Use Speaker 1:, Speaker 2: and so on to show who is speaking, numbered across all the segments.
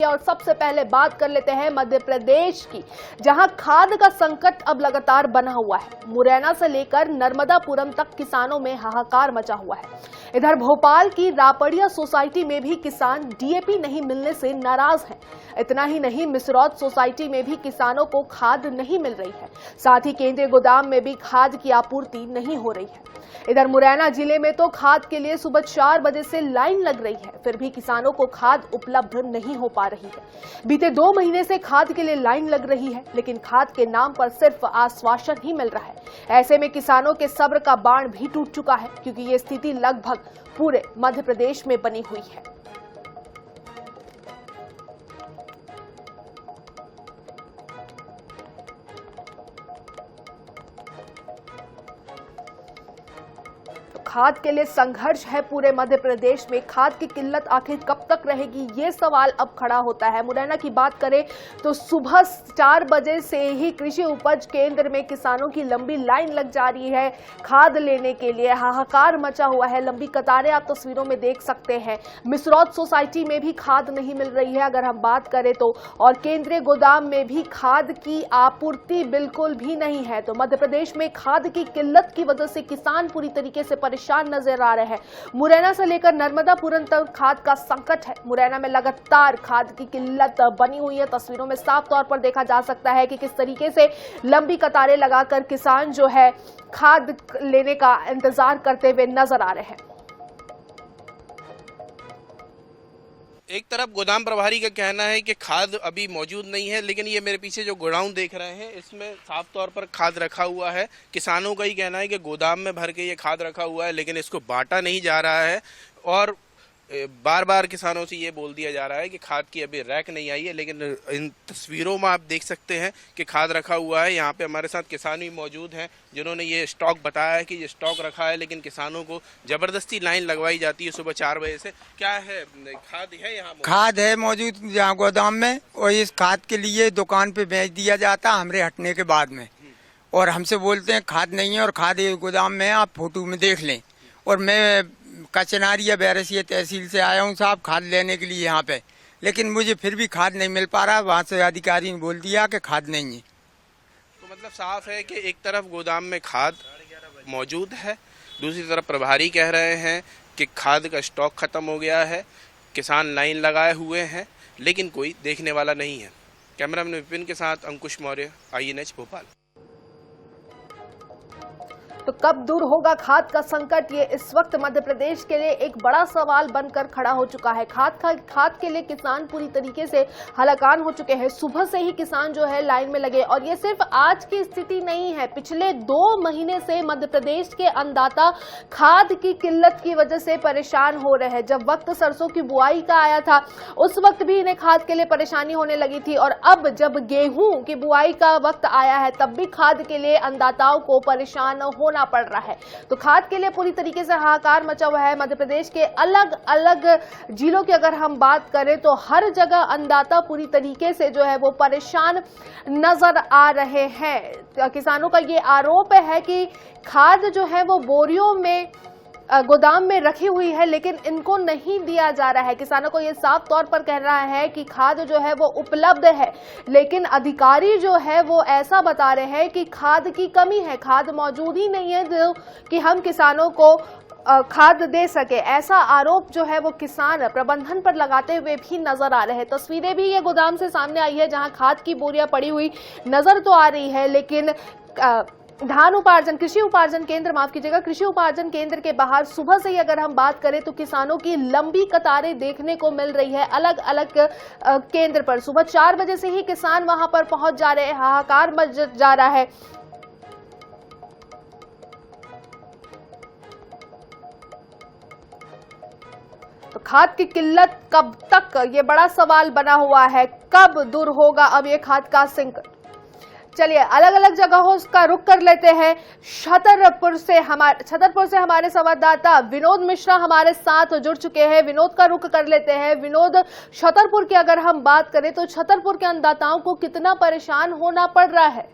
Speaker 1: और सबसे पहले बात कर लेते हैं मध्य प्रदेश की, जहां खाद का संकट अब लगातार बना हुआ है। मुरैना से लेकर नर्मदापुरम तक किसानों में हाहाकार मचा हुआ है। इधर भोपाल की रापड़िया सोसाइटी में भी किसान डीएपी नहीं मिलने से नाराज हैं। इतना ही नहीं, मिसरौद सोसाइटी में भी किसानों को खाद नहीं मिल रही है। साथ ही केंद्रीय गोदाम में भी खाद की आपूर्ति नहीं हो रही है। इधर मुरैना जिले में तो खाद के लिए सुबह 4 बजे से लाइन लग रही है, फिर भी किसानों को खाद उपलब्ध नहीं हो पा रही है। बीते 2 महीने से खाद के लिए लाइन लग रही है, लेकिन खाद के नाम पर सिर्फ आश्वासन ही मिल रहा है। ऐसे में किसानों के सब्र का बाण भी टूट चुका है, क्योंकि ये स्थिति लगभग पूरे मध्य प्रदेश में बनी हुई है। खाद के लिए संघर्ष है पूरे मध्य प्रदेश में। खाद की किल्लत आखिर कब तक रहेगी, ये सवाल अब खड़ा होता है। मुरैना की बात करें तो सुबह 4 बजे से ही कृषि उपज केंद्र में किसानों की लंबी लाइन लग जा रही है खाद लेने के लिए। हाहाकार मचा हुआ है, लंबी कतारें आप तस्वीरों में देख सकते हैं। मिसरौद सोसाइटी में भी खाद नहीं मिल रही है अगर हम बात करें तो, और केंद्रीय गोदाम में भी खाद की आपूर्ति बिल्कुल भी नहीं है। तो मध्य प्रदेश में खाद की किल्लत की वजह से किसान पूरी तरीके से परेशान नजर आ रहे हैं। मुरैना से लेकर नर्मदापुरम तक खाद का संकट है। मुरैना में लगातार खाद की किल्लत बनी हुई है। तस्वीरों में साफ तौर पर देखा जा सकता है कि किस तरीके से लंबी कतारें लगाकर किसान जो है खाद लेने का इंतजार करते हुए नजर आ रहे हैं।
Speaker 2: एक तरफ गोदाम प्रभारी का कहना है कि खाद अभी मौजूद नहीं है, लेकिन ये मेरे पीछे जो गोडाउन देख रहे हैं इसमें साफ तौर पर खाद रखा हुआ है। किसानों का ही कहना है कि गोदाम में भर के ये खाद रखा हुआ है, लेकिन इसको बांटा नहीं जा रहा है। और बार बार किसानों से ये बोल दिया जा रहा है कि खाद की अभी रैक नहीं आई है, लेकिन इन तस्वीरों में आप देख सकते हैं कि खाद रखा हुआ है। यहाँ पे हमारे साथ किसान भी मौजूद हैं जिन्होंने ये स्टॉक बताया है कि ये स्टॉक रखा है, लेकिन किसानों को जबरदस्ती लाइन लगवाई जाती है सुबह 4 बजे से। क्या है, खाद है यहाँ?
Speaker 3: खाद है मौजूद यहाँ गोदाम में, और इस खाद के लिए दुकान पे बेच दिया जाता है हमरे हटने के बाद में, और हमसे बोलते हैं खाद नहीं है और खाद गोदाम में आप फोटो में देख लें। और मैं कचनारिया बैरसिया तहसील से आया हूँ साहब खाद लेने के लिए यहाँ पे, लेकिन मुझे फिर भी खाद नहीं मिल पा रहा। वहाँ से अधिकारी ने बोल दिया कि खाद नहीं है।
Speaker 2: तो मतलब साफ है कि एक तरफ गोदाम में खाद मौजूद है, दूसरी तरफ प्रभारी कह रहे हैं कि खाद का स्टॉक खत्म हो गया है, किसान लाइन लगाए हुए हैं, लेकिन कोई देखने वाला नहीं है। कैमरामैन विपिन के साथ अंकुश मौर्य, INH भोपाल।
Speaker 1: तो कब दूर होगा खाद का संकट, ये इस वक्त मध्य प्रदेश के लिए एक बड़ा सवाल बनकर खड़ा हो चुका है। खाद के लिए किसान पूरी तरीके से हलाकान हो चुके हैं। सुबह से ही किसान जो है लाइन में लगे, और ये सिर्फ आज की स्थिति नहीं है, पिछले 2 महीने से मध्य प्रदेश के अन्नदाता खाद की किल्लत की वजह से परेशान हो रहे हैं। जब वक्त सरसों की बुआई का आया था उस वक्त भी इन्हें खाद के लिए परेशानी होने लगी थी, और अब जब गेहूं की बुआई का वक्त आया है तब भी खाद के लिए अन्नदाताओं को परेशान होना पड़ रहा है। तो खाद के लिए पूरी तरीके से हाहाकार मचा हुआ है। मध्य प्रदेश के अलग अलग जिलों की अगर हम बात करें तो हर जगह अन्नदाता पूरी तरीके से जो है वो परेशान नजर आ रहे हैं। किसानों का ये आरोप है कि खाद जो है वो बोरियों में गोदाम में रखी हुई है, लेकिन इनको नहीं दिया जा रहा है। किसानों को ये साफ तौर पर कह रहा है कि खाद जो है वो उपलब्ध है, लेकिन अधिकारी जो है वो ऐसा बता रहे हैं कि खाद की कमी है, खाद मौजूद ही नहीं है जो कि हम किसानों को खाद दे सके। ऐसा आरोप जो है वो किसान प्रबंधन पर लगाते हुए भी नजर आ रहे हैं। तस्वीरें भी ये गोदाम से सामने आई है जहां खाद की बोरियां पड़ी हुई नजर तो आ रही है, लेकिन कृषि उपार्जन केंद्र के बाहर सुबह से ही अगर हम बात करें तो किसानों की लंबी कतारें देखने को मिल रही है अलग अलग केंद्र पर। सुबह 4 बजे से ही किसान वहां पर पहुंच जा रहे हैं, हाहाकार मच जा रहा है। तो खाद की किल्लत कब तक, ये बड़ा सवाल बना हुआ है। कब दूर होगा अब ये खाद का संकट? चलिए अलग अलग जगहों का रुख कर लेते हैं। छतरपुर से हमारे संवाददाता विनोद मिश्रा हमारे साथ जुड़ चुके हैं। विनोद का रुख कर लेते हैं। विनोद, छतरपुर की अगर हम बात करें तो छतरपुर के अन्नदाताओं को कितना परेशान होना पड़ रहा है?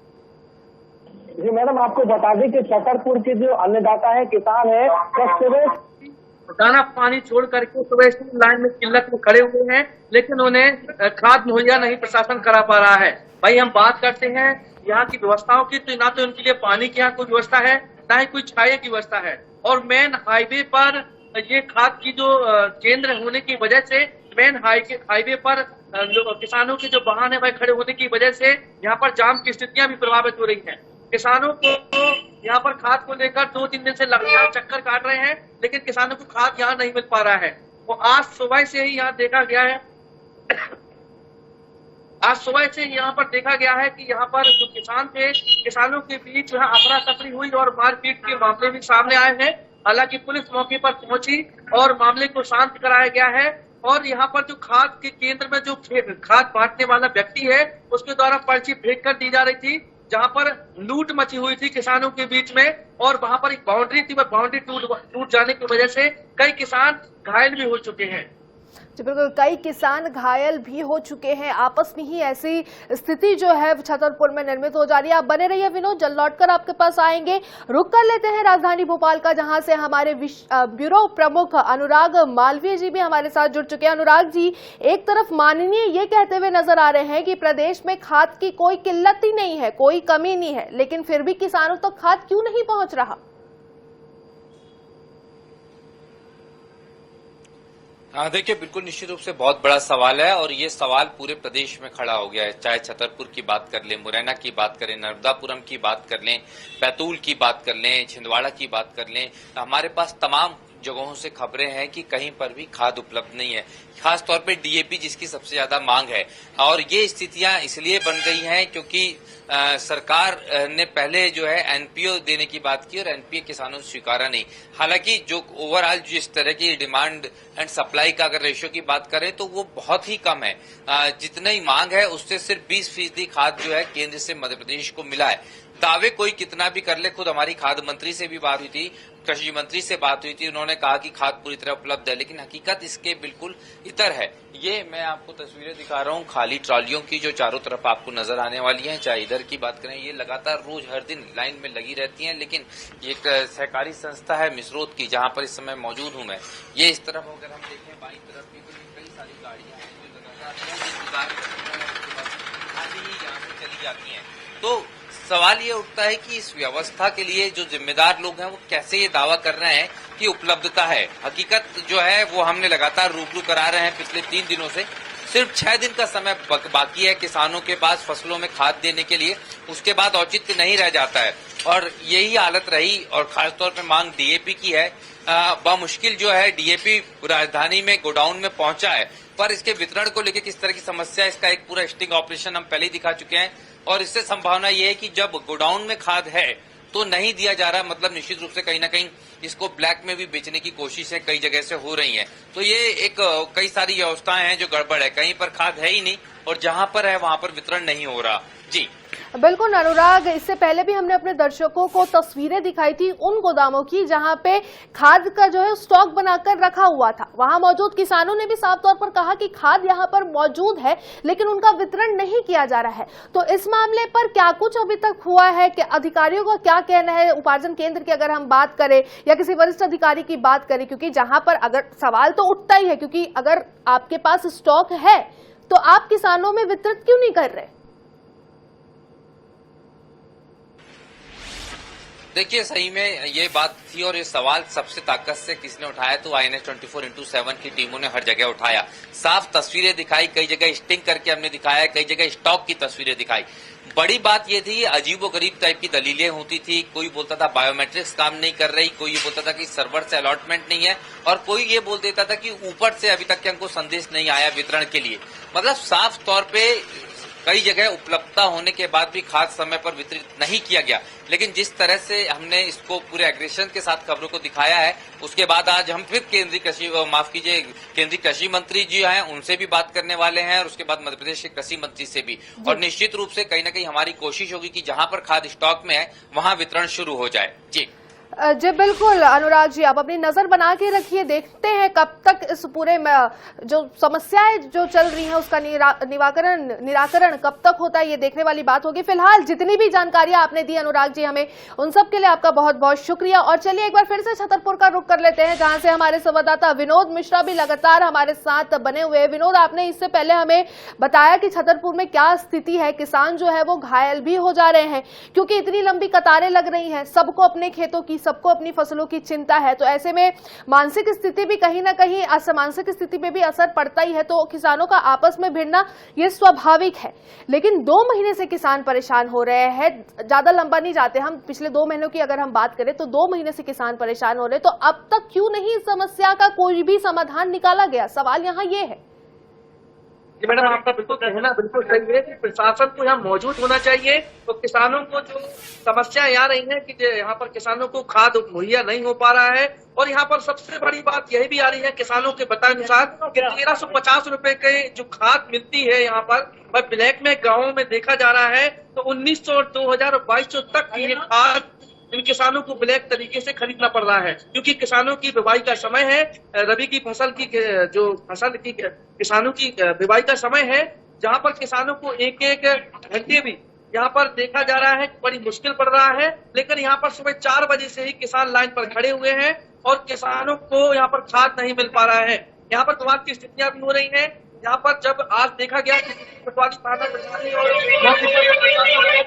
Speaker 4: जी मैडम, आपको बता दें कि छतरपुर के जो अन्नदाता है, किसान है, दाना पानी छोड़ करके सुबह से लाइन में किल्लत में खड़े हुए हैं, लेकिन उन्हें खाद मुहैया नहीं प्रशासन करा पा रहा है। भाई हम बात करते हैं यहाँ की व्यवस्थाओं की, तो ना तो उनके लिए पानी की यहाँ कोई व्यवस्था है, ना ही कोई छाये की व्यवस्था है। और मेन हाईवे पर ये खाद की जो केंद्र होने की वजह से मेन हाईवे पर किसानों के जो वाहन है भाई खड़े होने की वजह से यहाँ पर जाम की स्थितियां भी प्रभावित हो रही हैं। किसानों को यहाँ पर खाद को लेकर 2-3 दिन से लगातार चक्कर काट रहे हैं, लेकिन किसानों को खाद यहाँ नहीं मिल पा रहा है। तो आज सुबह से ही यहाँ देखा गया है कि यहाँ पर जो किसान थे, किसानों के बीच जो है अफरा तफरी हुई और मारपीट के मामले भी सामने आए हैं। हालांकि पुलिस मौके पर पहुंची और मामले को शांत कराया गया है। और यहाँ पर जो खाद के केंद्र में जो खाद बांटने वाला व्यक्ति है, उसके द्वारा पर्ची फेंक कर दी जा रही थी, जहाँ पर लूट मची हुई थी किसानों के बीच में। और वहां पर एक बाउंड्री थी, वह बाउंड्री टूट जाने की वजह से कई किसान घायल भी हो चुके हैं।
Speaker 1: जी बिल्कुल, कई किसान घायल भी हो चुके हैं। आपस में ही ऐसी स्थिति जो है छतरपुर में निर्मित हो जा रही है। आप बने रहिए विनोद, जल्द लौटकर आपके पास आएंगे। रुक कर लेते हैं राजधानी भोपाल का, जहां से हमारे ब्यूरो प्रमुख अनुराग मालवीय जी भी हमारे साथ जुड़ चुके हैं। अनुराग जी, एक तरफ माननीय ये कहते हुए नजर आ रहे हैं कि प्रदेश में खाद की कोई किल्लत ही नहीं है, कोई कमी नहीं है, लेकिन फिर भी किसानों तक खाद क्यों नहीं पहुंच रहा?
Speaker 5: हाँ देखिए, बिल्कुल निश्चित रूप से बहुत बड़ा सवाल है और ये सवाल पूरे प्रदेश में खड़ा हो गया है। चाहे छतरपुर की बात कर लें, मुरैना की बात करें, नर्मदापुरम की बात कर लें, बैतूल की बात कर लें, छिंदवाड़ा की बात कर लें, हमारे पास तमाम जगहों से खबरें हैं कि कहीं पर भी खाद उपलब्ध नहीं है। खास तौर पे डीएपी जिसकी सबसे ज्यादा मांग है। और ये स्थितियां इसलिए बन गई हैं क्योंकि सरकार ने पहले जो है एनपीओ देने की बात की और एनपीओ किसानों से स्वीकारा नहीं। हालांकि जो ओवरऑल जिस तरह की डिमांड एंड सप्लाई का अगर रेशियो की बात करें तो वो बहुत ही कम है। जितनी मांग है उससे सिर्फ 20% खाद जो है केंद्र से मध्य प्रदेश को मिला है। दावे कोई कितना भी कर ले, खुद हमारी खाद्य मंत्री से भी बात हुई थी, कृषि मंत्री से बात हुई थी, उन्होंने कहा कि खाद पूरी तरह उपलब्ध है, लेकिन हकीकत इसके बिल्कुल इतर है। ये मैं आपको तस्वीरें दिखा रहा हूँ खाली ट्रॉलियों की जो चारों तरफ आपको नजर आने वाली हैं। चाहे इधर की बात करें, ये लगातार रोज हर दिन लाइन में लगी रहती हैं। लेकिन ये एक सहकारी संस्था है मिसरोद की, जहां पर इस समय मौजूद हूं मैं। ये इस तरफ अगर हम देखें बाई तरफ भी कई सारी गाड़ियां हैं जो लगातार यहाँ से चली जाती हैं। तो सवाल ये उठता है कि इस व्यवस्था के लिए जो जिम्मेदार लोग हैं वो कैसे ये दावा कर रहे हैं कि उपलब्धता है। हकीकत जो है वो हमने लगातार रूबरू करा रहे हैं पिछले 3 दिनों से। सिर्फ 6 दिन का समय बाकी है किसानों के पास फसलों में खाद देने के लिए, उसके बाद औचित्य नहीं रह जाता है। और यही हालत रही और खासतौर पर मांग डीएपी की है। बमुश्किल जो है डीएपी राजधानी में गोडाउन में पहुंचा है, पर इसके वितरण को लेकर किस तरह की समस्या, इसका एक पूरा स्टिंग ऑपरेशन हम पहले ही दिखा चुके हैं। और इससे संभावना ये है कि जब गोडाउन में खाद है तो नहीं दिया जा रहा, मतलब निश्चित रूप से कहीं ना कहीं इसको ब्लैक में भी बेचने की कोशिशें कई जगह से हो रही हैं। तो ये एक कई सारी व्यवस्थाएं हैं जो गड़बड़ है, कहीं पर खाद है ही नहीं और जहां पर है वहां पर वितरण नहीं हो रहा। जी
Speaker 1: बिल्कुल अनुराग, इससे पहले भी हमने अपने दर्शकों को तस्वीरें दिखाई थी उन गोदामों की जहां पे खाद का जो है स्टॉक बनाकर रखा हुआ था। वहां मौजूद किसानों ने भी साफ तौर पर कहा कि खाद यहां पर मौजूद है, लेकिन उनका वितरण नहीं किया जा रहा है। तो इस मामले पर क्या कुछ अभी तक हुआ है कि अधिकारियों का क्या कहना है? उपार्जन केंद्र की अगर हम बात करें या किसी वरिष्ठ अधिकारी की बात करें, क्योंकि जहां पर अगर सवाल तो उठता ही है, क्योंकि अगर आपके पास स्टॉक है तो आप किसानों में वितरित क्यों नहीं कर रहे?
Speaker 5: देखिए, सही में ये बात थी और ये सवाल सबसे ताकत से किसने उठाया तो INS 24x7 की टीमों ने हर जगह उठाया। साफ तस्वीरें दिखाई, कई जगह स्टिंग करके हमने दिखाया, कई जगह स्टॉक की तस्वीरें दिखाई। बड़ी बात ये थी, अजीबोगरीब टाइप की दलीलें होती थी। कोई बोलता था बायोमेट्रिक्स काम नहीं कर रही, कोई ये बोलता था कि सर्वर से अलॉटमेंट नहीं है, और कोई ये बोल देता था कि ऊपर से अभी तक के हमको संदेश नहीं आया वितरण के लिए। मतलब साफ तौर पे कई जगह उपलब्धता होने के बाद भी खाद समय पर वितरित नहीं किया गया। लेकिन जिस तरह से हमने इसको पूरे एग्रेशन के साथ खबरों को दिखाया है, उसके बाद आज हम फिर केंद्रीय कृषि मंत्री जी हैं उनसे भी बात करने वाले हैं और उसके बाद मध्य प्रदेश के कृषि मंत्री से भी। और निश्चित रूप से कहीं ना कहीं हमारी कोशिश होगी कि जहां पर खाद स्टॉक में है वहां वितरण शुरू हो जाए। जी
Speaker 1: जी बिल्कुल अनुराग जी, आप अपनी नजर बना के रखिए, देखते हैं कब तक इस पूरे जो समस्याएं जो चल रही हैं उसका निराकरण कब तक होता है, ये देखने वाली बात होगी। फिलहाल जितनी भी जानकारियां आपने दी अनुराग जी हमें, उन सब के लिए आपका बहुत बहुत शुक्रिया। और चलिए एक बार फिर से छतरपुर का रुख कर लेते हैं, जहां से हमारे संवाददाता विनोद मिश्रा भी लगातार हमारे साथ बने हुए हैं। विनोद, आपने इससे पहले हमें बताया कि छतरपुर में क्या स्थिति है, किसान जो है वो घायल भी हो जा रहे हैं क्योंकि इतनी लंबी कतारें लग रही हैं, सबको अपने खेतों की, सबको अपनी फसलों की चिंता है। तो ऐसे में मानसिक स्थिति भी कहीं ना कहीं, मानसिक स्थिति पे भी असर पड़ता ही है। तो किसानों का आपस में भिड़ना ये स्वाभाविक है, लेकिन 2 महीने से किसान परेशान हो रहे हैं। ज्यादा लंबा नहीं जाते हम, पिछले 2 महीनों की अगर हम बात करें तो 2 महीने से किसान परेशान हो रहे हैं। तो अब तक क्यों नहीं इस समस्या का कोई भी समाधान निकाला गया, सवाल यहाँ ये है।
Speaker 4: जी मैडम, आपका बिल्कुल कहना बिल्कुल सही है कि प्रशासन को यहाँ मौजूद होना चाहिए। तो किसानों को जो समस्या आ रही है कि यहाँ पर किसानों को खाद मुहैया नहीं हो पा रहा है, और यहाँ पर सबसे बड़ी बात यही भी आ रही है किसानों के बतानुसार कि 1350 रुपए के जो खाद मिलती है यहाँ पर वह ब्लैक में गाँवों में देखा जा रहा है। तो 1900 और 2000 और 2200 तक ये खाद इन किसानों को ब्लैक तरीके से खरीदना पड़ रहा है, क्योंकि किसानों की बुवाई का समय है, रबी की फसल की जो फसल की किसानों की बुवाई का समय है, जहां पर किसानों को एक एक घंटे भी यहाँ पर देखा जा रहा है कि बड़ी मुश्किल पड़ रहा है। लेकिन यहाँ पर सुबह 4 बजे से ही किसान लाइन पर खड़े हुए हैं और किसानों को यहाँ पर खाद नहीं मिल पा रहा है। यहाँ पर विवाद की स्थितियां भी हो रही हैं। यहाँ पर जब आज देखा गया कि कोतवाली थाना प्रशासन और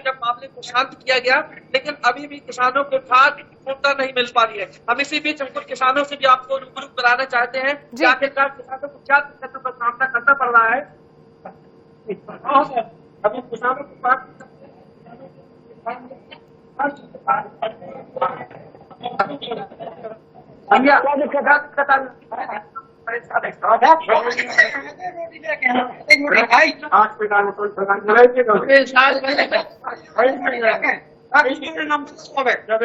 Speaker 4: जब मामले को शांत किया गया, लेकिन अभी भी किसानों को खाद पूर्णतः नहीं मिल पा रही है। हम इसी बीच हम कुछ किसानों से भी आपको रूबरू कराना चाहते हैं कि आखिरकार किसानों को क्या दिक्कतों का सामना करना पड़ रहा है। अभी किसानों को बात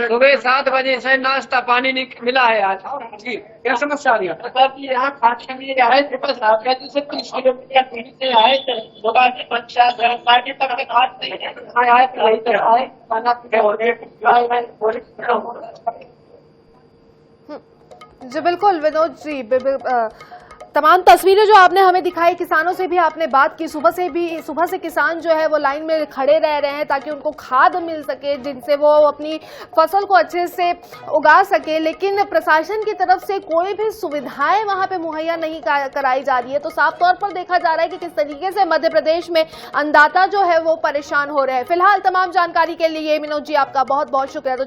Speaker 6: सुबह 7 बजे से नाश्ता पानी नहीं मिला है आज। जी क्या समस्या आ रही है? मतलब यहाँ खाद कमी है, जैसे 30 किलोमीटर दूरी से आए पंचायत पार्टी तक के खाद नहीं है।
Speaker 1: जी बिल्कुल विनोद जी, तमाम तस्वीरें जो आपने हमें दिखाई, किसानों से भी आपने बात की। सुबह से किसान जो है वो लाइन में खड़े रह रहे हैं ताकि उनको खाद मिल सके, जिनसे वो अपनी फसल को अच्छे से उगा सके। लेकिन प्रशासन की तरफ से कोई भी सुविधाएं वहां पे मुहैया नहीं कराई जा रही है। तो साफ तौर पर देखा जा रहा है कि किस तरीके से मध्य प्रदेश में अन्नदाता जो है वो परेशान हो रहे हैं। फिलहाल तमाम जानकारी के लिए विनोद जी आपका बहुत बहुत शुक्रिया। तो